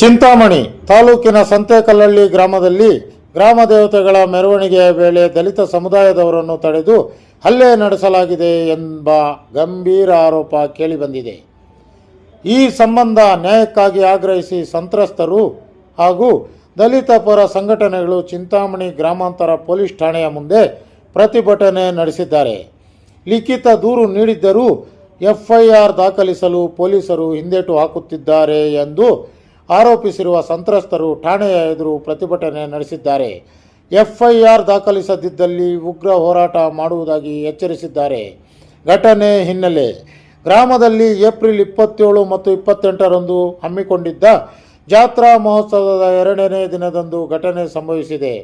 ಚಿಂತಾಮಣಿ ತಾಲೂಕಿನ ಸಂತೆಕಲ್ಲಹಳ್ಳಿ ಗ್ರಾಮದಲ್ಲಿ ಗ್ರಾಮ ದೇವತೆಗಳ ಮೆರವಣಿಗೆಯ ವೇಳೆ ದಲಿತ ಸಮುದಾಯದವರನ್ನು ತಡೆದು ಹಲ್ಲೆ ನಡೆಸಲಾಗಿದೆ ಎಂಬ ಗಂಭೀರ ಆರೋಪ ಕೇಳಿಬಂದಿದೆ. ಈ ಸಂಬಂಧ ನ್ಯಾಯಕ್ಕಾಗಿ ಆಗ್ರಹಿಸಿ ಸಂತ್ರಸ್ತರು ಹಾಗೂ ದಲಿತ ಪರ ಸಂಘಟನೆಗಳು ಚಿಂತಾಮಣಿ ಗ್ರಾಮಾಂತರ ಪೊಲೀಸ್ ಠಾಣೆಯ ಮುಂದೆ ಪ್ರತಿಭಟನೆ ನಡೆಸಿದ್ದಾರೆ. ಲಿಖಿತ ದೂರು ನೀಡಿದ್ದರೂ ಎಫ್ಐಆರ್ ದಾಖಲಿಸಲು ಪೊಲೀಸರು ಹಿಂದೇಟು ಹಾಕುತ್ತಿದ್ದಾರೆ ಎಂದು ಆರೋಪಿಸಿರುವ ಸಂತ್ರಸ್ತರು ಠಾಣೆಯ ಎದುರು ಪ್ರತಿಭಟನೆ ನಡೆಸಿದ್ದಾರೆ. ಎಫ್ಐಆರ್ ದಾಖಲಿಸದಿದ್ದಲ್ಲಿ ಉಗ್ರ ಹೋರಾಟ ಮಾಡುವುದಾಗಿ ಎಚ್ಚರಿಸಿದ್ದಾರೆ. ಘಟನೆ ಹಿನ್ನೆಲೆ ಗ್ರಾಮದಲ್ಲಿ ಏಪ್ರಿಲ್ 27 ಮತ್ತು 28ರಂದು ಹಮ್ಮಿಕೊಂಡಿದ್ದ ಜಾತ್ರಾ ಮಹೋತ್ಸವದ 2ನೇ ದಿನದಂದು ಘಟನೆ ಸಂಭವಿಸಿದೆ.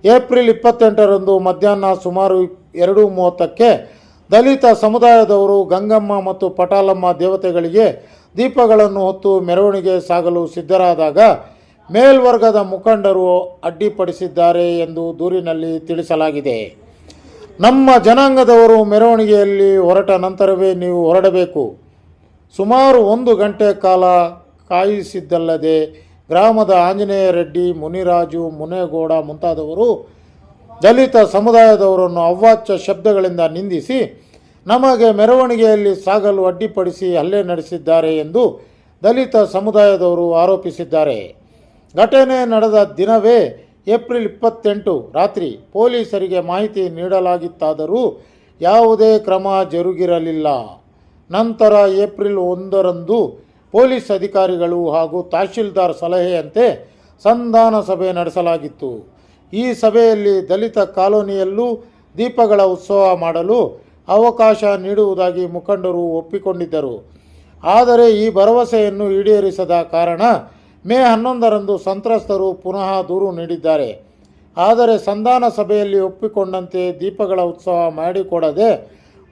ಏಪ್ರಿಲ್ 28ರಂದು ಮಧ್ಯಾಹ್ನ ಸುಮಾರು 2:30ಕ್ಕೆ ದಲಿತ ಸಮುದಾಯದವರು ಗಂಗಮ್ಮ ಮತ್ತು ಪಟಾಲಮ್ಮ ದೇವತೆಗಳಿಗೆ ದೀಪಗಳನ್ನು ಹೊತ್ತು ಮೆರವಣಿಗೆ ಸಾಗಲು ಸಿದ್ಧರಾದಾಗ ಮೇಲ್ವರ್ಗದ ಮುಖಂಡರು ಅಡ್ಡಿಪಡಿಸಿದ್ದಾರೆ ಎಂದು ದೂರಿನಲ್ಲಿ ತಿಳಿಸಲಾಗಿದೆ. ನಮ್ಮ ಜನಾಂಗದವರು ಮೆರವಣಿಗೆಯಲ್ಲಿ ಹೊರಟ ನಂತರವೇ ನೀವು ಹೊರಡಬೇಕು. ಸುಮಾರು 1 ಗಂಟೆ ಕಾಲ ಕಾಯಿಸಿದ್ದಲ್ಲದೆ ಗ್ರಾಮದ ಆಂಜನೇಯ ರೆಡ್ಡಿ, ಮುನಿರಾಜು, ಮುನೇಗೌಡ ಮುಂತಾದವರು ದಲಿತ ಸಮುದಾಯದವರನ್ನು ಅವ್ವಾಚ್ಯ ಶಬ್ದಗಳಿಂದ ನಿಂದಿಸಿ ನಮಗೆ ಮೆರವಣಿಗೆಯಲ್ಲಿ ಸಾಗಲು ಅಡ್ಡಿಪಡಿಸಿ ಹಲ್ಲೆ ನಡೆಸಿದ್ದಾರೆ ಎಂದು ದಲಿತ ಸಮುದಾಯದವರು ಆರೋಪಿಸಿದ್ದಾರೆ. ಘಟನೆ ನಡೆದ ದಿನವೇ ಏಪ್ರಿಲ್ 28 ರಾತ್ರಿ ಪೊಲೀಸರಿಗೆ ಮಾಹಿತಿ ನೀಡಲಾಗಿತ್ತಾದರೂ ಯಾವುದೇ ಕ್ರಮ ಜರುಗಿರಲಿಲ್ಲ. ನಂತರ ಏಪ್ರಿಲ್ 1ರಂದು ಪೊಲೀಸ್ ಅಧಿಕಾರಿಗಳು ಹಾಗೂ ತಹಶೀಲ್ದಾರ್ ಸಲಹೆಯಂತೆ ಸಂಧಾನ ಸಭೆ ನಡೆಸಲಾಗಿತ್ತು. ಈ ಸಭೆಯಲ್ಲಿ ದಲಿತ ಕಾಲೋನಿಯಲ್ಲೂ ದೀಪಗಳ ಉತ್ಸವ ಮಾಡಲು ಅವಕಾಶ ನೀಡುವುದಾಗಿ ಮುಖಂಡರು ಒಪ್ಪಿಕೊಂಡಿದ್ದರು. ಆದರೆ ಈ ಭರವಸೆಯನ್ನು ಈಡೇರಿಸದ ಕಾರಣ ಮೇ 11ರಂದು ಸಂತ್ರಸ್ತರು ಪುನಃ ದೂರು ನೀಡಿದ್ದಾರೆ. ಆದರೆ ಸಂಧಾನ ಸಭೆಯಲ್ಲಿ ಒಪ್ಪಿಕೊಂಡಂತೆ ದೀಪಗಳ ಉತ್ಸವ ಮಾಡಿಕೊಡದೆ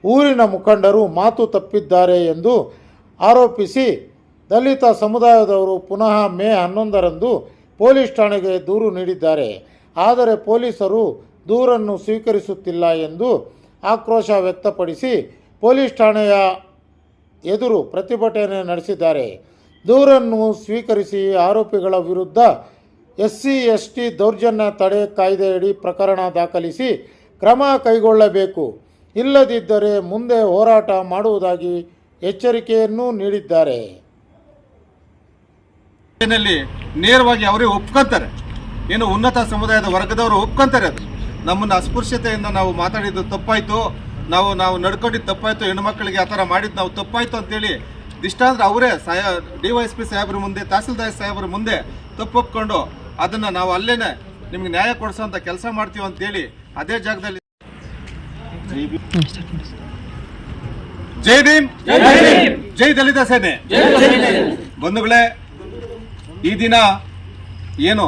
ಊರಿನ ಮುಖಂಡರು ಮಾತು ತಪ್ಪಿದ್ದಾರೆ ಎಂದು ಆರೋಪಿಸಿ ದಲಿತ ಸಮುದಾಯದವರು ಪುನಃ ಮೇ 11ರಂದು ಪೊಲೀಸ್ ಠಾಣೆಗೆ ದೂರು ನೀಡಿದ್ದಾರೆ. ಆದರೆ ಪೊಲೀಸರು ದೂರನ್ನು ಸ್ವೀಕರಿಸುತ್ತಿಲ್ಲ ಎಂದು ಆಕ್ರೋಶ ವ್ಯಕ್ತಪಡಿಸಿ ಪೊಲೀಸ್ ಠಾಣೆಯ ಎದುರು ಪ್ರತಿಭಟನೆ ನಡೆಸಿದ್ದಾರೆ. ದೂರನ್ನು ಸ್ವೀಕರಿಸಿ ಆರೋಪಿಗಳ ವಿರುದ್ಧ SC/ST ದೌರ್ಜನ್ಯ ತಡೆ ಕಾಯ್ದೆಯಡಿ ಪ್ರಕರಣ ದಾಖಲಿಸಿ ಕ್ರಮ ಕೈಗೊಳ್ಳಬೇಕು, ಇಲ್ಲದಿದ್ದರೆ ಮುಂದೆ ಹೋರಾಟ ಮಾಡುವುದಾಗಿ ಎಚ್ಚರಿಕೆಯನ್ನೂ ನೀಡಿದ್ದಾರೆ. ನೇರವಾಗಿ ಅವರೇ ಒಪ್ಕೊಂತಾರೆ, ಏನು ಉನ್ನತ ಸಮುದಾಯದ ವರ್ಗದವರು ಒಪ್ಕೊಂತಾರೆ. ಅದು ನಮ್ಮನ್ನು ಅಸ್ಪೃಶ್ಯತೆಯಿಂದ ನಾವು ಮಾತಾಡಿದ್ದು ತಪ್ಪಾಯಿತು, ನಾವು ನಡ್ಕೊಂಡಿದ್ದು ತಪ್ಪಾಯಿತು, ಹೆಣ್ಮಕ್ಳಿಗೆ ಆ ಥರ ಮಾಡಿದ್ದು ನಾವು ತಪ್ಪಾಯಿತು ಅಂತೇಳಿ ದಿಷ್ಟಾಂತರ ಅವರೇ DYSP ಸಾಹೇಬ್ರ ಮುಂದೆ, ತಹಸೀಲ್ದಾರ್ ಸಾಹೇಬ್ರ ಮುಂದೆ ತಪ್ಪು ಒಪ್ಕೊಂಡು ಅದನ್ನು ನಾವು ಅಲ್ಲೇನೆ ನಿಮ್ಗೆ ನ್ಯಾಯ ಕೊಡಿಸೋಂಥ ಕೆಲಸ ಮಾಡ್ತೀವಿ ಅಂತೇಳಿ ಅದೇ ಜಾಗದಲ್ಲಿ ಜೈ ಭೀಮ್, ಜೈ ದಲಿತ ಸೇನೆ. ಬಂಧುಗಳೇ, ಈ ದಿನ ಏನು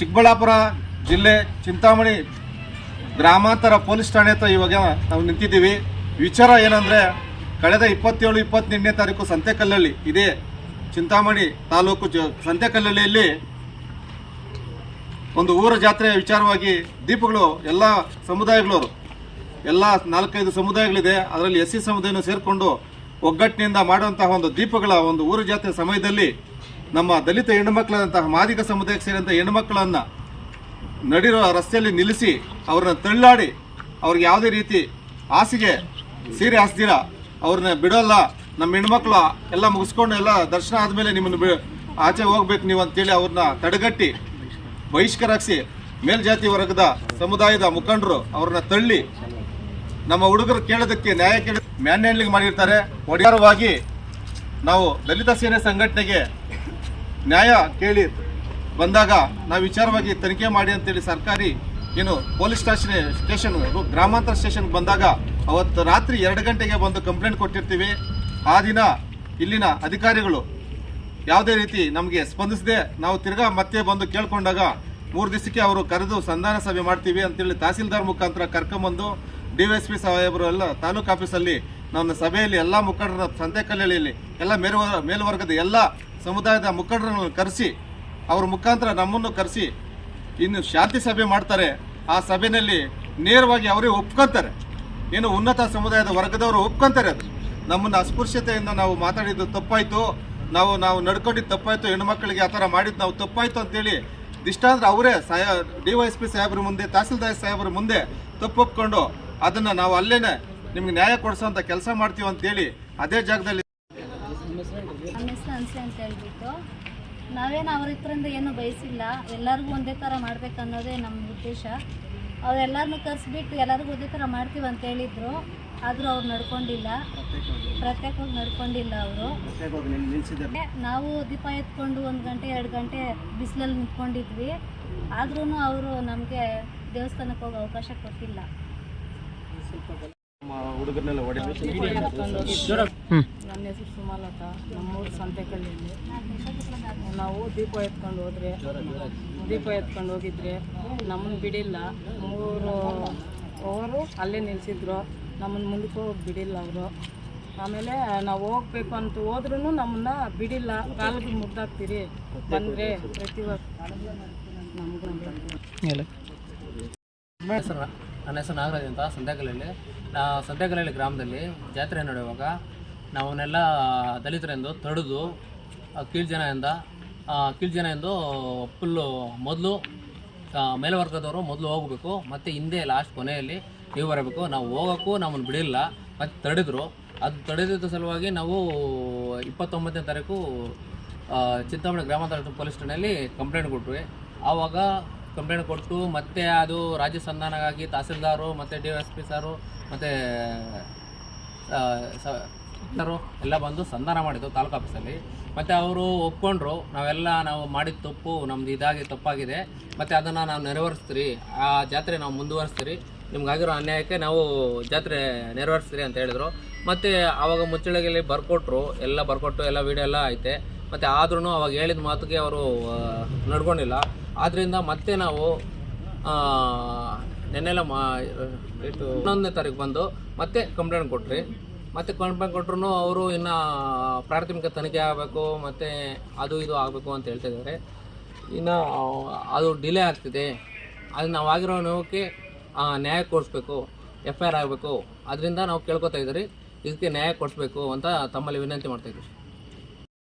ಚಿಕ್ಕಬಳ್ಳಾಪುರ ಜಿಲ್ಲೆ ಚಿಂತಾಮಣಿ ಗ್ರಾಮಾಂತರ ಪೊಲೀಸ್ ಠಾಣೆ ಹತ್ರ ಇವಾಗ ನಾವು ನಿಂತಿದ್ದೀವಿ. ವಿಚಾರ ಏನಂದರೆ, ಕಳೆದ 27, 28ನೇ ತಾರೀಕು ಸಂತೆಕಲ್ಲಹಳ್ಳಿ, ಇದೇ ಚಿಂತಾಮಣಿ ತಾಲೂಕು ಸಂತೆಕಲ್ಲಹಳ್ಳಿಯಲ್ಲಿ ಒಂದು ಊರ ಜಾತ್ರೆಯ ವಿಚಾರವಾಗಿ ದೀಪಗಳು ಎಲ್ಲ ಸಮುದಾಯಗಳವರು, ಎಲ್ಲ 4-5 ಸಮುದಾಯಗಳಿದೆ, ಅದರಲ್ಲಿ SC ಸಮುದಾಯನೂ ಸೇರಿಕೊಂಡು ಒಗ್ಗಟ್ಟಿನಿಂದ ಮಾಡುವಂತಹ ಒಂದು ದೀಪಗಳ ಒಂದು ಊರ ಜಾತ್ರೆ ಸಮಯದಲ್ಲಿ ನಮ್ಮ ದಲಿತ ಹೆಣ್ಣುಮಕ್ಕಳಂತಹ ಮಾದಿಗ ಸಮುದಾಯಕ್ಕೆ ಸೇರಿದಂಥ ಹೆಣ್ಣುಮಕ್ಕಳನ್ನು ನಡಿರೋ ರಸ್ತೆಯಲ್ಲಿ ನಿಲ್ಲಿಸಿ ಅವ್ರನ್ನ ತಳ್ಳಾಡಿ ಅವ್ರಿಗೆ ಯಾವುದೇ ರೀತಿ ಹಾಸಿಗೆ ಸೀರೆ ಹಾಸ್ದಿರ ಅವ್ರನ್ನ ಬಿಡೋಲ್ಲ, ನಮ್ಮ ಹೆಣ್ಮಕ್ಳು ಎಲ್ಲ ಮುಗಿಸ್ಕೊಂಡು ಎಲ್ಲ ದರ್ಶನ ಆದಮೇಲೆ ನಿಮ್ಮನ್ನು ಆಚೆ ಹೋಗ್ಬೇಕು ನೀವು ಅಂತೇಳಿ ಅವ್ರನ್ನ ತಡೆಗಟ್ಟಿ ಬಹಿಷ್ಕರಿಸಿ ಮೇಲ್ಜಾತಿ ವರ್ಗದ ಸಮುದಾಯದ ಮುಖಂಡರು ಅವ್ರನ್ನ ತಳ್ಳಿ ನಮ್ಮ ಹುಡುಗರು ಕೇಳೋದಕ್ಕೆ ನ್ಯಾಯ ಕೇಳಿ ಮ್ಯಾನ್ ಹ್ಯಾಂಡ್ಲಿಂಗ್ ಮಾಡಿರ್ತಾರೆ. ಒಡೆಯಾರವಾಗಿ ನಾವು ದಲಿತ ಸೇನೆ ಸಂಘಟನೆಗೆ ನ್ಯಾಯ ಕೇಳಿ ಬಂದಾಗ ನಾವು ವಿಚಾರವಾಗಿ ತನಿಖೆ ಮಾಡಿ ಅಂತೇಳಿ ಸರ್ಕಾರಿ ಏನು ಪೊಲೀಸ್ ಸ್ಟೇಷನ್ ಗ್ರಾಮಾಂತರ ಸ್ಟೇಷನ್ಗೆ ಬಂದಾಗ ಅವತ್ತು ರಾತ್ರಿ 2 ಗಂಟೆಗೆ ಬಂದು ಕಂಪ್ಲೇಂಟ್ ಕೊಟ್ಟಿರ್ತೀವಿ. ಆ ದಿನ ಇಲ್ಲಿನ ಅಧಿಕಾರಿಗಳು ಯಾವುದೇ ರೀತಿ ನಮಗೆ ಸ್ಪಂದಿಸದೆ ನಾವು ತಿರ್ಗಾ ಮತ್ತೆ ಬಂದು ಕೇಳ್ಕೊಂಡಾಗ 3 ದಿವಸಕ್ಕೆ ಅವರು ಕರೆದು ಸಂಧಾನ ಸಭೆ ಮಾಡ್ತೀವಿ ಅಂತೇಳಿ ತಹಸೀಲ್ದಾರ್ ಮುಖಾಂತರ ಕರ್ಕೊಂಬಂದು DYSP ಸಾಹೇಬರು ಎಲ್ಲ ತಾಲೂಕು ಆಫೀಸಲ್ಲಿ ನಮ್ಮ ಸಭೆಯಲ್ಲಿ ಎಲ್ಲ ಮುಖಂಡರ ಸಂತೆಕಲ್ಲಹಳ್ಳಿಯಲ್ಲಿ ಎಲ್ಲ ಮೇಲ್ವರ್ಗದ ಎಲ್ಲ ಸಮುದಾಯದ ಮುಖಂಡರನ್ನು ಕರೆಸಿ ಅವ್ರ ಮುಖಾಂತರ ನಮ್ಮನ್ನು ಕರೆಸಿ ಇನ್ನು ಶಾಂತಿ ಸಭೆ ಮಾಡ್ತಾರೆ. ಆ ಸಭೆಯಲ್ಲಿ ನೇರವಾಗಿ ಅವರೇ ಒಪ್ಕೊಂತಾರೆ, ಏನು ಉನ್ನತ ಸಮುದಾಯದ ವರ್ಗದವರು ಒಪ್ಕೊಂತಾರೆ. ಅದು ನಮ್ಮನ್ನು ಅಸ್ಪೃಶ್ಯತೆಯಿಂದ ನಾವು ಮಾತಾಡಿದ್ದು ತಪ್ಪಾಯಿತು, ನಾವು ನಡ್ಕೊಂಡಿದ್ದು ತಪ್ಪಾಯ್ತು, ಹೆಣ್ಮಕ್ಳಿಗೆ ಆ ಥರ ಮಾಡಿದ್ದು ನಾವು ತಪ್ಪಾಯ್ತು ಅಂತೇಳಿ ದಿಷ್ಟ ಅಂದ್ರೆ ಅವರೇ DYSP ಸಾಹೇಬ್ರ ಮುಂದೆ, ತಹಸೀಲ್ದಾರ್ ಸಾಹೇಬ್ರ ಮುಂದೆ ತಪ್ಪು ಒಪ್ಕೊಂಡು ಅದನ್ನು ನಾವು ಅಲ್ಲೇನೆ ನಿಮ್ಗೆ ನ್ಯಾಯ ಕೊಡಿಸೋಂಥ ಕೆಲಸ ಮಾಡ್ತೀವಿ ಅಂತೇಳಿ ಅದೇ ಜಾಗದಲ್ಲಿ. ನಮ್ಮ ಹೆಸರು ಅನ್ಸೆ ಅಂತ ಹೇಳ್ಬಿಟ್ಟು ನಾವೇನು ಅವ್ರ ಹತ್ರಿಂದ ಏನೂ ಬಯಸಿಲ್ಲ, ಎಲ್ಲರಿಗೂ ಒಂದೇ ಥರ ಮಾಡ್ಬೇಕು ಅನ್ನೋದೇ ನಮ್ಮ ಉದ್ದೇಶ. ಅವರೆಲ್ಲರನ್ನೂ ಕರೆಸ್ಬಿಟ್ಟು ಎಲ್ಲರಿಗೂ ಒಂದೇ ಥರ ಮಾಡ್ತೀವಿ ಅಂತ ಹೇಳಿದ್ರು, ಆದರೂ ಅವ್ರು ನಡ್ಕೊಂಡಿಲ್ಲ, ಪ್ರತ್ಯೇಕವಾಗಿ ನಡ್ಕೊಂಡಿಲ್ಲ. ಅವರು ನಾವು ದೀಪ ಎತ್ಕೊಂಡು 1 ಗಂಟೆ 2 ಗಂಟೆ ಬಿಸಿಲಲ್ಲಿ ನಿಂತ್ಕೊಂಡಿದ್ವಿ, ಆದ್ರೂ ಅವರು ನಮಗೆ ದೇವಸ್ಥಾನಕ್ಕೆ ಹೋಗೋ ಅವಕಾಶ ಕೊಟ್ಟಿಲ್ಲ. ನನ್ನ ಹೆಸರು ಸುಮಾಲತಾ, ನಮ್ಮೂರು ಸಂತೆಕಲ್ಲಿಯಲ್ಲಿ. ನಾವು ದೀಪ ಎತ್ಕೊಂಡು ಹೋಗಿದ್ರೆ ನಮ್ಮನ್ನು ಬಿಡಿಲ್ಲ. 3 ಅವರು ಅಲ್ಲೇ ನಿಲ್ಲಿಸಿದ್ರು, ನಮ್ಮನ್ನು ಮುಂದಕ್ಕೆ ಹೋಗಿ ಬಿಡಿಲ್ಲ ಅವರು. ಆಮೇಲೆ ನಾವು ಹೋಗ್ಬೇಕು ಅಂತ ಹೋದ್ರೂ ನಮ್ಮನ್ನ ಬಿಡಿಲ್ಲ, ಕಾಲಿಗೆ ಮುಗ್ದಾಕ್ತೀರಿ ಬಂದರೆ ಪ್ರತಿವರ್ಷ ನಮಗೂ ನನ್ನ ಹೆಸರು ನಾಗರಾಜ್ ಅಂತ. ಸಂತೆಕಲ್ಲಹಳ್ಳಿ ಗ್ರಾಮದಲ್ಲಿ ಜಾತ್ರೆ ನಡೆಯುವಾಗ ನಾವನ್ನೆಲ್ಲ ದಲಿತರೆಂದು ತಡೆದು ಕೀಳು ಜನ ಎಂದು ಫುಲ್ಲು ಮೊದಲು ಮೇಲ್ವರ್ಗದವರು ಮೊದಲು ಹೋಗಬೇಕು, ಮತ್ತು ಹಿಂದೆ ಲಾಸ್ಟ್ ಕೊನೆಯಲ್ಲಿ ನೀವು ಬರಬೇಕು. ನಾವು ಹೋಗೋಕ್ಕೂ ನಮ್ಮನ್ನು ಬಿಡಿಲ್ಲ, ಮತ್ತು ತಡೆದರು. ಅದು ತಡೆದಿದ್ದ ಸಲುವಾಗಿ ನಾವು 29ನೇ ತಾರೀಕು ಚಿಂತಾಮಣಿ ಗ್ರಾಮಾಂತರ ಪೊಲೀಸ್ ಠಾಣೆಯಲ್ಲಿ ಕಂಪ್ಲೇಂಟ್ ಕೊಟ್ವಿ. ಆವಾಗ ಕಂಪ್ಲೇಂಟ್ ಕೊಟ್ಟು ಮತ್ತೆ ಅದು ರಾಜ್ಯ ಸಂಧಾನಕ್ಕಾಗಿ ತಹಸೀಲ್ದಾರು ಮತ್ತು DYSP ಸಾರು ಮತ್ತು ಎಲ್ಲ ಬಂದು ಸಂಧಾನ ಮಾಡಿದ್ದು ತಾಲೂಕು ಆಫೀಸಲ್ಲಿ. ಮತ್ತು ಅವರು ಒಪ್ಕೊಂಡ್ರು, ನಾವು ಮಾಡಿದ ತಪ್ಪು, ನಮ್ದು ತಪ್ಪಾಗಿದೆ, ಮತ್ತು ಅದನ್ನು ನಾವು ನೆರವೇರಿಸ್ತೀರಿ, ಆ ಜಾತ್ರೆ ನಾವು ಮುಂದುವರಿಸ್ತೀರಿ, ನಿಮ್ಗಾಗಿರೋ ಅನ್ಯಾಯಕ್ಕೆ ನಾವು ಜಾತ್ರೆ ನೆರವೇರಿಸ್ತೀರಿ ಅಂತ ಹೇಳಿದರು. ಮತ್ತು ಆವಾಗ ಮುಚ್ಚಳಿಗೆಯಲ್ಲಿ ಬರ್ಕೊಟ್ರು, ಎಲ್ಲ ವೀಡಿಯೋ ಎಲ್ಲ ಐತೆ. ಮತ್ತು ಆದ್ರೂ ಅವಾಗ ಹೇಳಿದ ಮಾತಿಗೆ ಅವರು ನಡ್ಕೊಂಡಿಲ್ಲ. ಆದ್ದರಿಂದ ಮತ್ತೆ ನಾವು ನೆನ್ನೆಲ್ಲ 11ನೇ ತಾರೀಕು ಬಂದು ಮತ್ತೆ ಕಂಪ್ಲೇಂಟ್ ಕೊಟ್ರಿ. ಮತ್ತೆ ಕಂಪ್ಲೇಂಟ್ ಕೊಟ್ಟರು ಅವರು ಇನ್ನು ಪ್ರಾಥಮಿಕ ತನಿಖೆ ಆಗಬೇಕು, ಮತ್ತು ಅದು ಇದು ಆಗಬೇಕು ಅಂತ ಹೇಳ್ತಾ ಇದ್ದಾರೆ. ಇನ್ನು ಅದು ಡಿಲೇ ಆಗ್ತಿದೆ, ಅದು ನಾವು ಆಗಿರೋ ನೋವಕ್ಕೆ ನ್ಯಾಯ ಕೊಡಿಸ್ಬೇಕು, FIR ಆಗಬೇಕು. ಅದರಿಂದ ನಾವು ಕೇಳ್ಕೊತಾ ಇದ್ದೀರಿ, ಇದಕ್ಕೆ ನ್ಯಾಯ ಕೊಡಿಸ್ಬೇಕು ಅಂತ ತಮ್ಮಲ್ಲಿ ವಿನಂತಿ ಮಾಡ್ತಾಯಿದ್ದೀವಿ.